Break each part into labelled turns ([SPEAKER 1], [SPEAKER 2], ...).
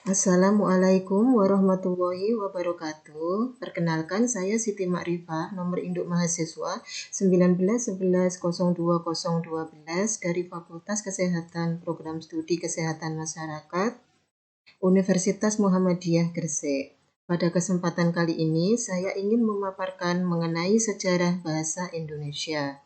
[SPEAKER 1] Assalamualaikum warahmatullahi wabarakatuh. Perkenalkan, saya Siti Makrifah, nomor induk mahasiswa 1911020212 dari Fakultas Kesehatan Program Studi Kesehatan Masyarakat Universitas Muhammadiyah Gresik. Pada kesempatan kali ini, saya ingin memaparkan mengenai sejarah bahasa Indonesia.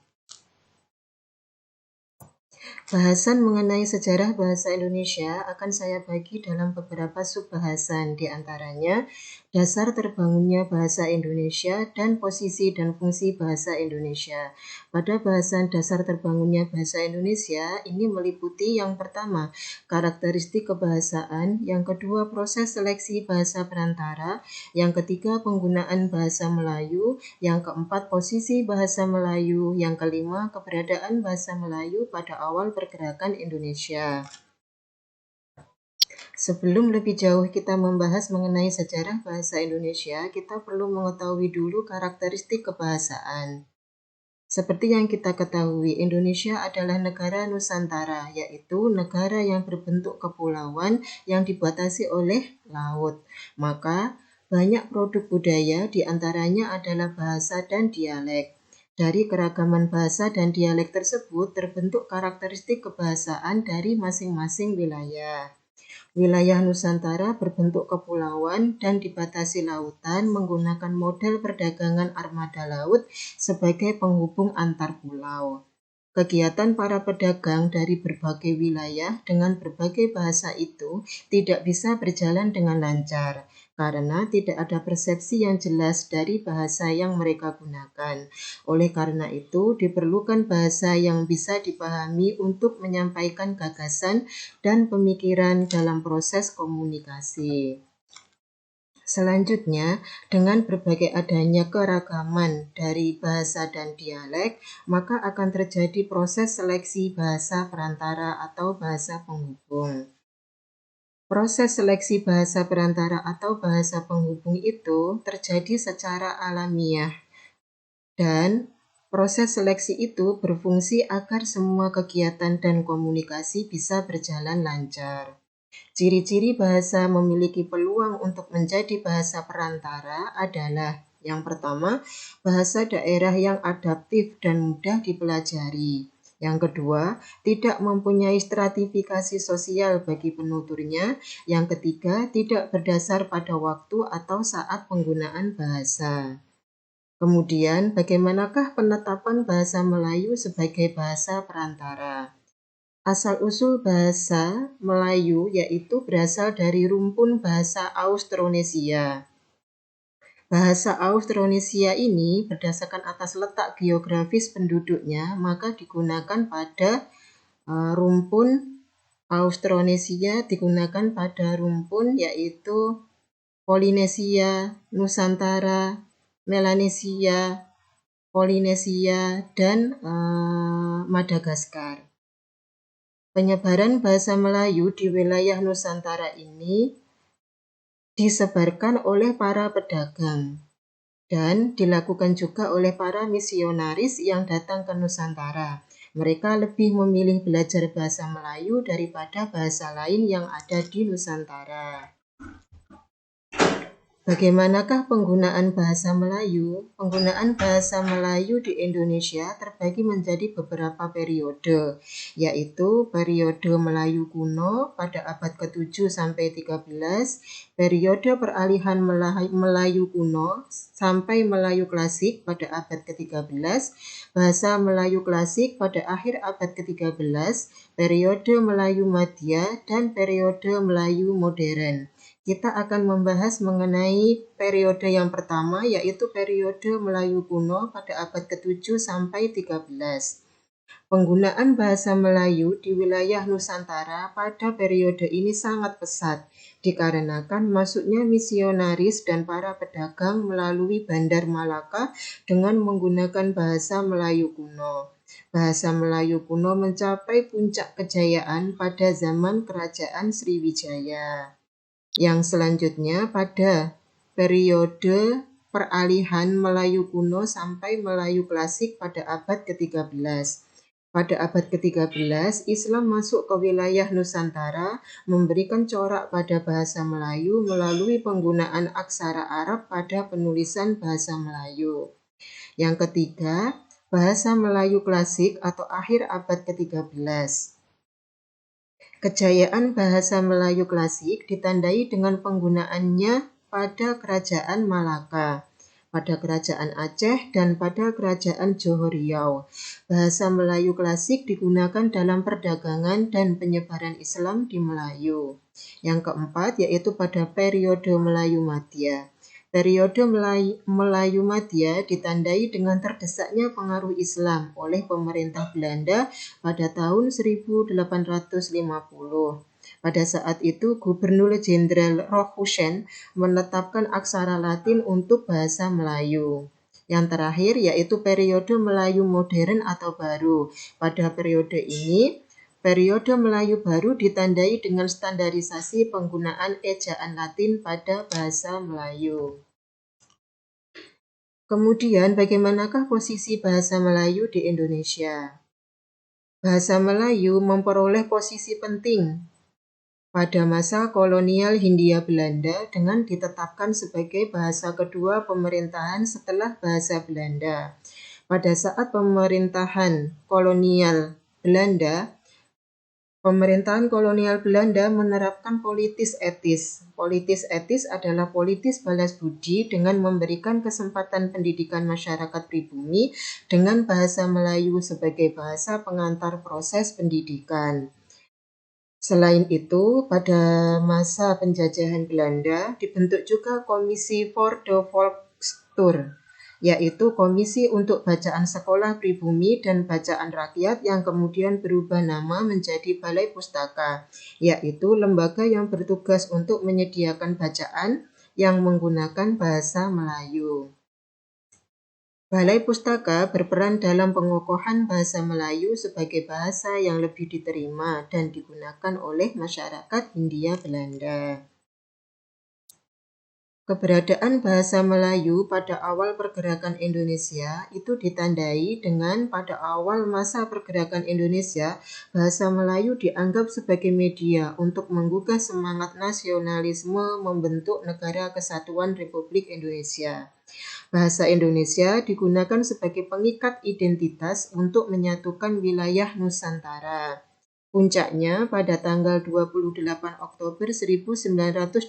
[SPEAKER 1] Bahasan mengenai sejarah bahasa Indonesia akan saya bagi dalam beberapa subbahasan, di antaranya dasar terbangunnya bahasa Indonesia dan posisi dan fungsi bahasa Indonesia. Pada bahasan dasar terbangunnya bahasa Indonesia, ini meliputi yang pertama, karakteristik kebahasaan, yang kedua, proses seleksi bahasa perantara, yang ketiga, penggunaan bahasa Melayu, yang keempat, posisi bahasa Melayu, yang kelima, keberadaan bahasa Melayu pada awal pergerakan Indonesia. Sebelum lebih jauh kita membahas mengenai sejarah bahasa Indonesia, kita perlu mengetahui dulu karakteristik kebahasaan. Seperti yang kita ketahui, Indonesia adalah negara Nusantara, yaitu negara yang berbentuk kepulauan yang dibatasi oleh laut. Maka, banyak produk budaya, diantaranya adalah bahasa dan dialek. Dari keragaman bahasa dan dialek tersebut terbentuk karakteristik kebahasaan dari masing-masing wilayah. Wilayah Nusantara berbentuk kepulauan dan dibatasi lautan menggunakan model perdagangan armada laut sebagai penghubung antar pulau. Kegiatan para pedagang dari berbagai wilayah dengan berbagai bahasa itu tidak bisa berjalan dengan lancar karena tidak ada persepsi yang jelas dari bahasa yang mereka gunakan. Oleh karena itu, diperlukan bahasa yang bisa dipahami untuk menyampaikan gagasan dan pemikiran dalam proses komunikasi. Selanjutnya, dengan berbagai adanya keragaman dari bahasa dan dialek, maka akan terjadi proses seleksi bahasa perantara atau bahasa penghubung. Proses seleksi bahasa perantara atau bahasa penghubung itu terjadi secara alamiah, dan proses seleksi itu berfungsi agar semua kegiatan dan komunikasi bisa berjalan lancar. Ciri-ciri bahasa memiliki peluang untuk menjadi bahasa perantara adalah yang pertama, bahasa daerah yang adaptif dan mudah dipelajari. Yang kedua, tidak mempunyai stratifikasi sosial bagi penuturnya. Yang ketiga, tidak berdasar pada waktu atau saat penggunaan bahasa. Kemudian, bagaimanakah penetapan bahasa Melayu sebagai bahasa perantara? Asal-usul bahasa Melayu yaitu berasal dari rumpun bahasa Austronesia. Bahasa Austronesia ini berdasarkan atas letak geografis penduduknya, maka digunakan pada rumpun Austronesia, digunakan pada rumpun yaitu Polinesia, Nusantara, Melanesia, Polinesia, dan Madagaskar. Penyebaran bahasa Melayu di wilayah Nusantara ini disebarkan oleh para pedagang dan dilakukan juga oleh para misionaris yang datang ke Nusantara. Mereka lebih memilih belajar bahasa Melayu daripada bahasa lain yang ada di Nusantara. Bagaimanakah penggunaan bahasa Melayu? Penggunaan bahasa Melayu di Indonesia terbagi menjadi beberapa periode, yaitu periode Melayu kuno pada abad ke-7 sampai 13, periode peralihan Melayu kuno sampai Melayu klasik pada abad ke-13, bahasa Melayu klasik pada akhir abad ke-13, periode Melayu Madya, dan periode Melayu modern. Kita akan membahas mengenai periode yang pertama, yaitu periode Melayu kuno pada abad ke-7 sampai 13. Penggunaan bahasa Melayu di wilayah Nusantara pada periode ini sangat pesat, dikarenakan masuknya misionaris dan para pedagang melalui Bandar Malaka dengan menggunakan bahasa Melayu kuno. Bahasa Melayu kuno mencapai puncak kejayaan pada zaman Kerajaan Sriwijaya. Yang selanjutnya pada periode peralihan Melayu kuno sampai Melayu klasik pada abad ke-13. Pada abad ke-13, Islam masuk ke wilayah Nusantara, memberikan corak pada bahasa Melayu melalui penggunaan aksara Arab pada penulisan bahasa Melayu. Yang ketiga, bahasa Melayu klasik atau akhir abad ke-13. Kejayaan bahasa Melayu klasik ditandai dengan penggunaannya pada Kerajaan Malaka, pada Kerajaan Aceh, dan pada Kerajaan Johor Riau. Bahasa Melayu klasik digunakan dalam perdagangan dan penyebaran Islam di Melayu. Yang keempat yaitu pada periode Melayu Madya. Periode Melayu Madya ditandai dengan terdesaknya pengaruh Islam oleh pemerintah Belanda pada tahun 1850. Pada saat itu, Gubernur Jenderal Rothschild menetapkan aksara Latin untuk bahasa Melayu. Yang terakhir yaitu periode Melayu modern atau baru. Pada periode ini, periode Melayu baru ditandai dengan standarisasi penggunaan ejaan Latin pada bahasa Melayu. Kemudian, bagaimanakah posisi bahasa Melayu di Indonesia? Bahasa Melayu memperoleh posisi penting pada masa kolonial Hindia Belanda dengan ditetapkan sebagai bahasa kedua pemerintahan setelah bahasa Belanda. Pada saat pemerintahan kolonial Belanda, menerapkan politis etis. Politis etis adalah politis balas budi dengan memberikan kesempatan pendidikan masyarakat pribumi dengan bahasa Melayu sebagai bahasa pengantar proses pendidikan. Selain itu, pada masa penjajahan Belanda dibentuk juga Komisi voor de Volkstur, yaitu komisi untuk bacaan sekolah pribumi dan bacaan rakyat yang kemudian berubah nama menjadi Balai Pustaka, yaitu lembaga yang bertugas untuk menyediakan bacaan yang menggunakan bahasa Melayu. Balai Pustaka berperan dalam pengokohan bahasa Melayu sebagai bahasa yang lebih diterima dan digunakan oleh masyarakat Hindia Belanda. Keberadaan bahasa Melayu pada awal pergerakan Indonesia itu ditandai dengan pada awal masa pergerakan Indonesia, bahasa Melayu dianggap sebagai media untuk menggugah semangat nasionalisme membentuk Negara Kesatuan Republik Indonesia. Bahasa Indonesia digunakan sebagai pengikat identitas untuk menyatukan wilayah Nusantara. Puncaknya pada tanggal 28 Oktober 1928,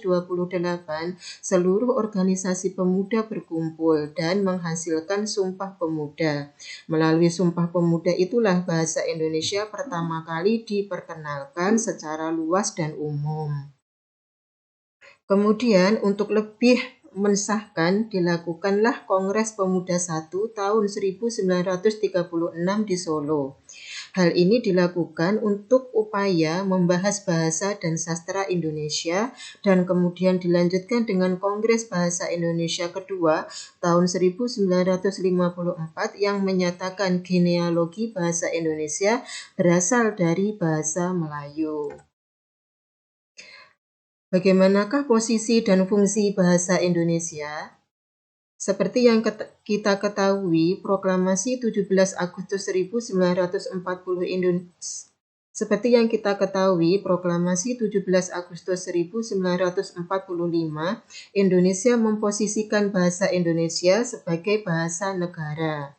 [SPEAKER 1] seluruh organisasi pemuda berkumpul dan menghasilkan Sumpah Pemuda. Melalui Sumpah Pemuda itulah bahasa Indonesia pertama kali diperkenalkan secara luas dan umum. Kemudian untuk lebih mensahkan dilakukanlah Kongres Pemuda I tahun 1936 di Solo. Hal ini dilakukan untuk upaya membahas bahasa dan sastra Indonesia dan kemudian dilanjutkan dengan Kongres Bahasa Indonesia kedua tahun 1954 yang menyatakan genealogi bahasa Indonesia berasal dari bahasa Melayu. Bagaimanakah posisi dan fungsi bahasa Indonesia? Seperti yang kita ketahui, Proklamasi 17 Agustus 1945 Indonesia memposisikan bahasa Indonesia sebagai bahasa negara.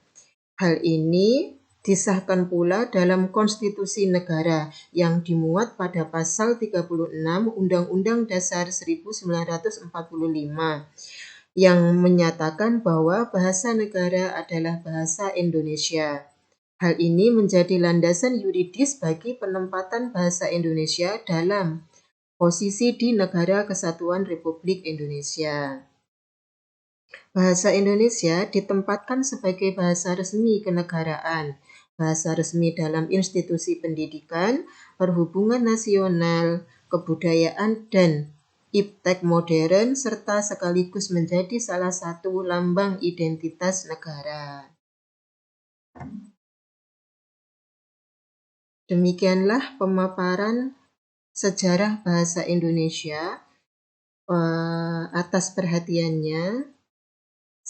[SPEAKER 1] Hal ini disahkan pula dalam Konstitusi Negara yang dimuat pada pasal 36 Undang-Undang Dasar 1945 yang menyatakan bahwa bahasa negara adalah bahasa Indonesia. Hal ini menjadi landasan yuridis bagi penempatan bahasa Indonesia dalam posisi di Negara Kesatuan Republik Indonesia. Bahasa Indonesia ditempatkan sebagai bahasa resmi kenegaraan, bahasa resmi dalam institusi pendidikan, perhubungan nasional, kebudayaan, dan iptek modern, serta sekaligus menjadi salah satu lambang identitas negara. Demikianlah pemaparan sejarah bahasa Indonesia. Atas perhatiannya,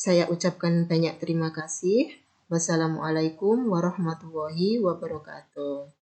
[SPEAKER 1] saya ucapkan banyak terima kasih. Wassalamualaikum warahmatullahi wabarakatuh.